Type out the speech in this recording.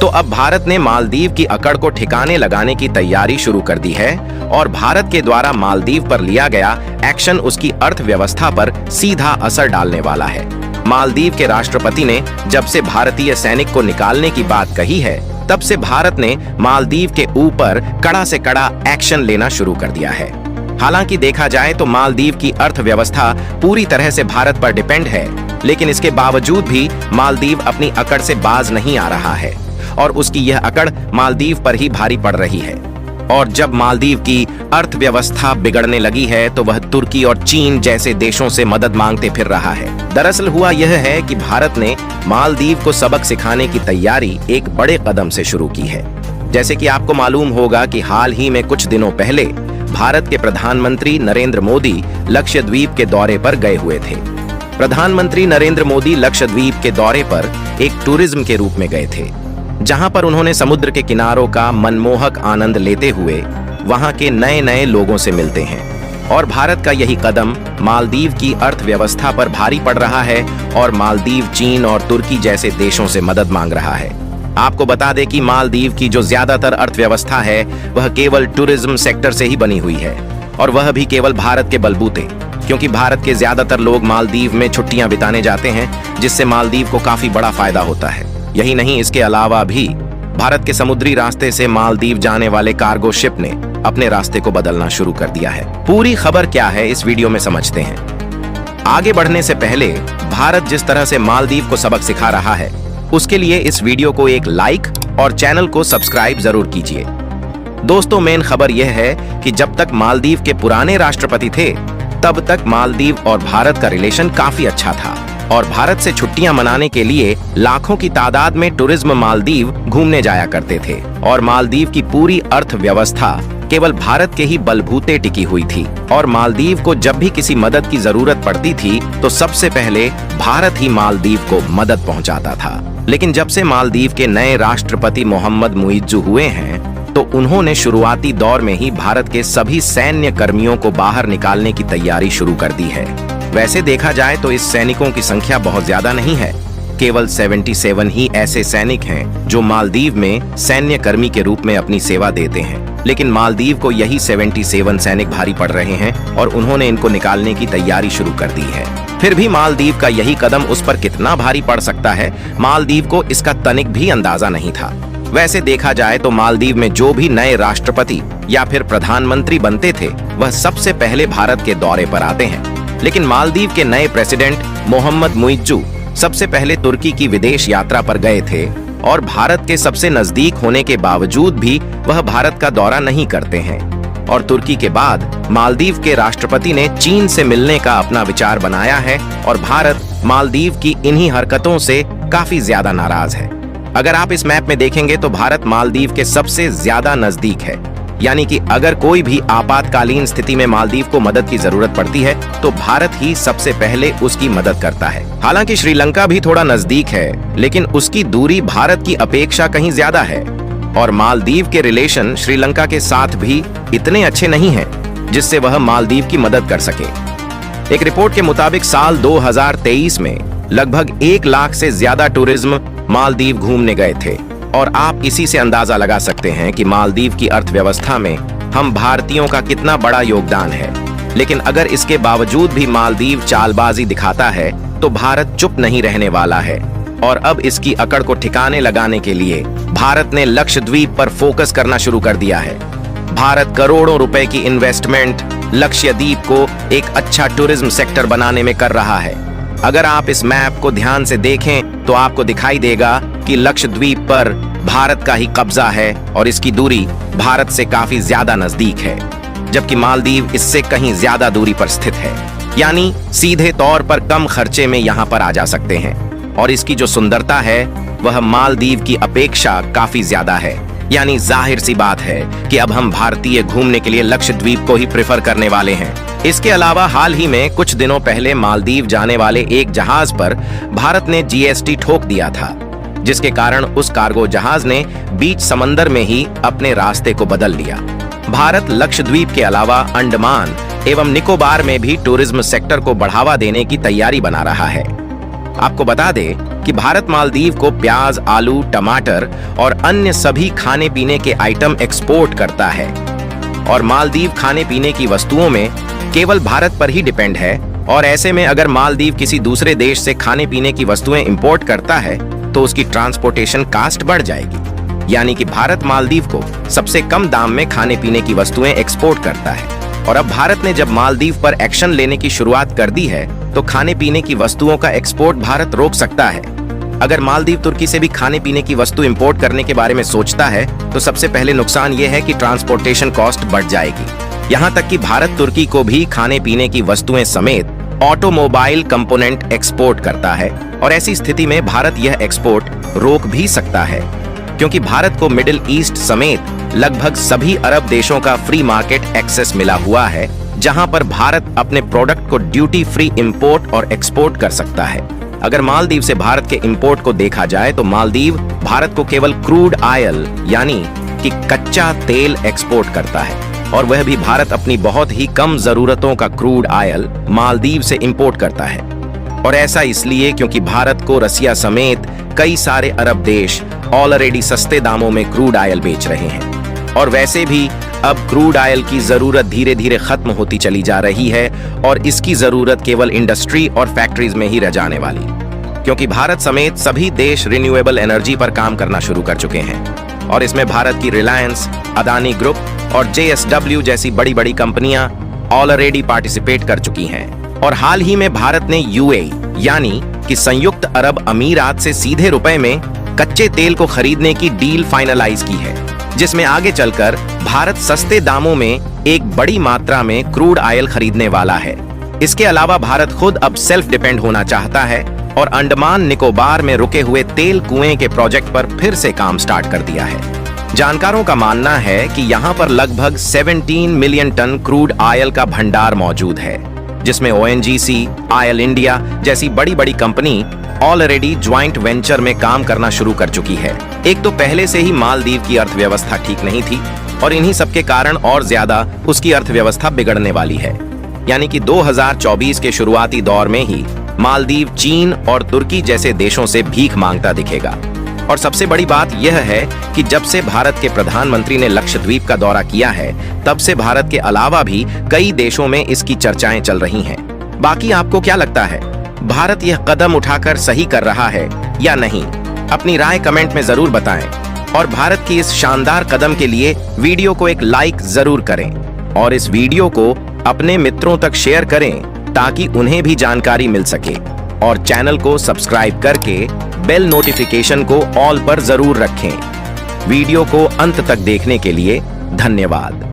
तो अब भारत ने मालदीव की अकड़ को ठिकाने लगाने की तैयारी शुरू कर दी है और भारत के द्वारा मालदीव पर लिया गया एक्शन उसकी अर्थव्यवस्था पर सीधा असर डालने वाला है। मालदीव के राष्ट्रपति ने जब से भारतीय सैनिक को निकालने की बात कही है, तब से भारत ने मालदीव के ऊपर कड़ा से कड़ा एक्शन लेना शुरू कर दिया है। हालांकि देखा जाए तो मालदीव की अर्थव्यवस्था पूरी तरह से भारत पर डिपेंड है, लेकिन इसके बावजूद भी मालदीव अपनी अकड़ से बाज नहीं आ रहा है और उसकी यह अकड़ मालदीव पर ही भारी पड़ रही है। और जब मालदीव की अर्थव्यवस्था बिगड़ने लगी है तो वह तुर्की और चीन जैसे देशों से मदद मांगते फिर रहा है। दरअसल हुआ यह है कि भारत ने मालदीव को सबक सिखाने की तैयारी एक बड़े कदम से शुरू की है। जैसे कि आपको मालूम होगा कि हाल ही में कुछ दिनों पहले भारत के प्रधानमंत्री नरेंद्र मोदी लक्षद्वीप के दौरे पर गए हुए थे। प्रधानमंत्री नरेंद्र मोदी लक्षद्वीप के दौरे पर एक टूरिज्म के रूप में गए थे, जहां पर उन्होंने समुद्र के किनारों का मनमोहक आनंद लेते हुए वहां के नए नए लोगों से मिलते हैं। और भारत का यही कदम मालदीव की अर्थव्यवस्था पर भारी पड़ रहा है और मालदीव चीन और तुर्की जैसे देशों से मदद मांग रहा है। आपको बता दें कि मालदीव की जो ज्यादातर अर्थव्यवस्था है वह केवल टूरिज्म सेक्टर से ही बनी हुई है, और वह भी केवल भारत के बलबूते, क्योंकि भारत के ज्यादातर लोग मालदीव में छुट्टियां बिताने जाते हैं, जिससे मालदीव को काफी बड़ा फायदा होता है। यही नहीं, इसके अलावा भी भारत के समुद्री रास्ते से मालदीव जाने वाले कार्गो शिप ने अपने रास्ते को बदलना शुरू कर दिया है। पूरी खबर क्या है इस वीडियो में समझते हैं। आगे बढ़ने से पहले भारत जिस तरह से मालदीव को सबक सिखा रहा है, उसके लिए इस वीडियो को एक लाइक और चैनल को सब्सक्राइब जरूर कीजिए। दोस्तों, मेन खबर यह है कि जब तक मालदीव के पुराने राष्ट्रपति थे, तब तक मालदीव और भारत का रिलेशन काफी अच्छा था और भारत से छुट्टियां मनाने के लिए लाखों की तादाद में टूरिज्म मालदीव घूमने जाया करते थे और मालदीव की पूरी अर्थव्यवस्था केवल भारत के ही बलबूते टिकी हुई थी। और मालदीव को जब भी किसी मदद की जरूरत पड़ती थी तो सबसे पहले भारत ही मालदीव को मदद पहुंचाता था। लेकिन जब से मालदीव के नए राष्ट्रपति मोहम्मद मुइज्जू हुए हैं, तो उन्होंने शुरुआती दौर में ही भारत के सभी सैन्य कर्मियों को बाहर निकालने की तैयारी शुरू कर दी है। वैसे देखा जाए तो इस सैनिकों की संख्या बहुत ज्यादा नहीं है, केवल 77 ही ऐसे सैनिक हैं जो मालदीव में सैन्य कर्मी के रूप में अपनी सेवा देते हैं। लेकिन मालदीव को यही 77 सैनिक भारी पड़ रहे हैं और उन्होंने इनको निकालने की तैयारी शुरू कर दी है। फिर भी मालदीव का यही कदम उस पर कितना भारी पड़ सकता है, मालदीव को इसका तनिक भी अंदाजा नहीं था। वैसे देखा जाए तो मालदीव में जो भी नए राष्ट्रपति या फिर प्रधानमंत्री बनते थे, वह सबसे पहले भारत के दौरे पर आते हैं। लेकिन मालदीव के नए प्रेसिडेंट मोहम्मद मुइज्जू सबसे पहले तुर्की की विदेश यात्रा पर गए थे और भारत के सबसे नजदीक होने के बावजूद भी वह भारत का दौरा नहीं करते हैं। और तुर्की के बाद मालदीव के राष्ट्रपति ने चीन से मिलने का अपना विचार बनाया है और भारत मालदीव की इन्हीं हरकतों से काफी ज्यादा नाराज है। अगर आप इस मैप में देखेंगे तो भारत मालदीव के सबसे ज्यादा नजदीक है, यानी कि अगर कोई भी आपातकालीन स्थिति में मालदीव को मदद की जरूरत पड़ती है तो भारत ही सबसे पहले उसकी मदद करता है। हालांकि श्रीलंका भी थोड़ा नजदीक है, लेकिन उसकी दूरी भारत की अपेक्षा कहीं ज्यादा है और मालदीव के रिलेशन श्रीलंका के साथ भी इतने अच्छे नहीं हैं जिससे वह मालदीव की मदद कर सके। एक रिपोर्ट के मुताबिक साल 2023 में लगभग 1 लाख से ज्यादा टूरिज्म मालदीव घूमने गए थे और आप इसी से अंदाजा लगा सकते हैं कि मालदीव की अर्थव्यवस्था में हम भारतीयों का कितना बड़ा योगदान है। लेकिन अगर इसके बावजूद भी मालदीव चालबाजी दिखाता है तो भारत चुप नहीं रहने वाला है और अब इसकी अकड़ को ठिकाने लगाने के लिए भारत ने लक्षद्वीप पर फोकस करना शुरू कर दिया है। भारत करोड़ों रुपए की इन्वेस्टमेंट लक्षद्वीप को एक अच्छा टूरिज्म सेक्टर बनाने में कर रहा है। अगर आप इस मैप को ध्यान से देखें तो आपको दिखाई देगा कि लक्षद्वीप पर भारत का ही कब्जा है और इसकी दूरी भारत से काफी ज्यादा नजदीक है, जबकि मालदीव इससे कहीं ज्यादा दूरी पर स्थित है। यानी सीधे तौर पर कम खर्चे में यहाँ पर आ जा सकते हैं और इसकी जो सुंदरता है वह मालदीव की अपेक्षा काफी ज्यादा है। यानी जाहिर सी बात है कि अब हम भारतीय घूमने के लिए लक्षद्वीप को ही प्रेफर करने वाले हैं। इसके अलावा हाल ही में कुछ दिनों पहले मालदीव जाने वाले एक जहाज पर भारत ने जीएसटी ठोक दिया था, जिसके कारण उस कार्गो जहाज ने बीच समंदर में ही अपने रास्ते को बदल लिया। भारत लक्षद्वीप के अलावा अंडमान एवं निकोबार में भी टूरिज्म सेक्टर को बढ़ावा देने की तैयारी बना रहा है। आपको बता दें कि भारत मालदीव को प्याज, आलू, टमाटर और अन्य सभी खाने पीने के आइटम एक्सपोर्ट करता है और मालदीव खाने पीने की वस्तुओं में केवल भारत पर ही डिपेंड है। और ऐसे में अगर मालदीव किसी दूसरे देश से खाने पीने की वस्तुएं इंपोर्ट करता है तो उसकी ट्रांसपोर्टेशन कास्ट बढ़ जाएगी। यानी कि भारत मालदीव को सबसे कम दाम में खाने पीने की वस्तुएं एक्सपोर्ट करता है। और अब भारत ने जब मालदीव पर एक्शन लेने की शुरुआत कर दी है तो खाने पीने की वस्तुओं का एक्सपोर्ट भारत रोक सकता है। अगर मालदीव तुर्की से भी खाने पीने की वस्तु इंपोर्ट करने के बारे में सोचता है तो सबसे पहले नुकसान यह है कि ट्रांसपोर्टेशन कॉस्ट बढ़ जाएगी। यहाँ तक कि भारत तुर्की को भी खाने पीने की वस्तुएं समेत ऑटोमोबाइल कंपोनेंट एक्सपोर्ट करता है और ऐसी स्थिति में भारत यह एक्सपोर्ट रोक भी सकता है, क्योंकि भारत को मिडिल ईस्ट समेत लगभग सभी अरब देशों का फ्री मार्केट एक्सेस मिला हुआ है, जहां पर भारत अपने प्रोडक्ट को ड्यूटी फ्री इंपोर्ट और एक्सपोर्ट कर सकता है। अगर मालदीव से भारत के इंपोर्ट को देखा जाए तो मालदीव भारत को केवल क्रूड ऑयल यानी कि कच्चा तेल एक्सपोर्ट करता है और वह भी भारत अपनी बहुत ही कम जरूरतों का क्रूड ऑयल मालदीव से इंपोर्ट करता है। और ऐसा इसलिए क्योंकि भारत को रसिया समेत कई सारे अरब देश ऑलरेडी सस्ते दामों में क्रूड ऑयल बेच रहे हैं और वैसे भी अब क्रूड ऑयल की जरूरत धीरे धीरे खत्म होती चली जा रही है और इसकी जरूरत केवल इंडस्ट्री और फैक्ट्रीज में ही रह जाने वाली, क्योंकि भारत समेत सभी देश रिन्यूएबल एनर्जी पर काम करना शुरू कर चुके हैं और इसमें भारत की रिलायंस, अदानी ग्रुप और JSW जैसी बड़ी बड़ी कंपनियां ऑलरेडी पार्टिसिपेट कर चुकी हैं। और हाल ही में भारत ने UAE यानी कि संयुक्त अरब अमीरात से सीधे रुपए में कच्चे तेल को खरीदने की डील फाइनलाइज की है, जिसमें आगे चलकर भारत सस्ते दामों में एक बड़ी मात्रा में क्रूड ऑयल खरीदने वाला है। इसके अलावा भारत खुद अब सेल्फ डिपेंड होना चाहता है और अंडमान निकोबार में रुके हुए तेल कुएं के प्रोजेक्ट पर फिर से काम स्टार्ट कर दिया है। जानकारों का मानना है कि यहाँ पर लगभग 17 मिलियन टन क्रूड ऑयल का भंडार मौजूद है, जिसमें ONGC, ऑयल इंडिया जैसी बड़ी बड़ी कंपनी ऑलरेडी ज्वाइंट वेंचर में काम करना शुरू कर चुकी है। एक तो पहले से ही मालदीव की अर्थव्यवस्था ठीक नहीं थी और इन्हीं सबके कारण और ज्यादा उसकी अर्थव्यवस्था बिगड़ने वाली है। यानी कि 2024 के शुरुआती दौर में ही मालदीव चीन और तुर्की जैसे देशों से भीख मांगता दिखेगा। और सबसे बड़ी बात यह है कि जब से भारत के प्रधानमंत्री ने लक्षद्वीप का दौरा किया है तब से भारत के अलावा भी कई देशों में इसकी चर्चाएं चल रही हैं। बाकी आपको क्या लगता है, भारत यह कदम उठाकर सही कर रहा है या नहीं? अपनी राय कमेंट में जरूर बताएं और भारत की इस शानदार कदम के लिए वीडियो को एक लाइक जरूर करें और इस वीडियो को अपने मित्रों तक शेयर करें ताकि उन्हें भी जानकारी मिल सके और चैनल को सब्सक्राइब करके बेल नोटिफिकेशन को ऑल पर जरूर रखें। वीडियो को अंत तक देखने के लिए धन्यवाद।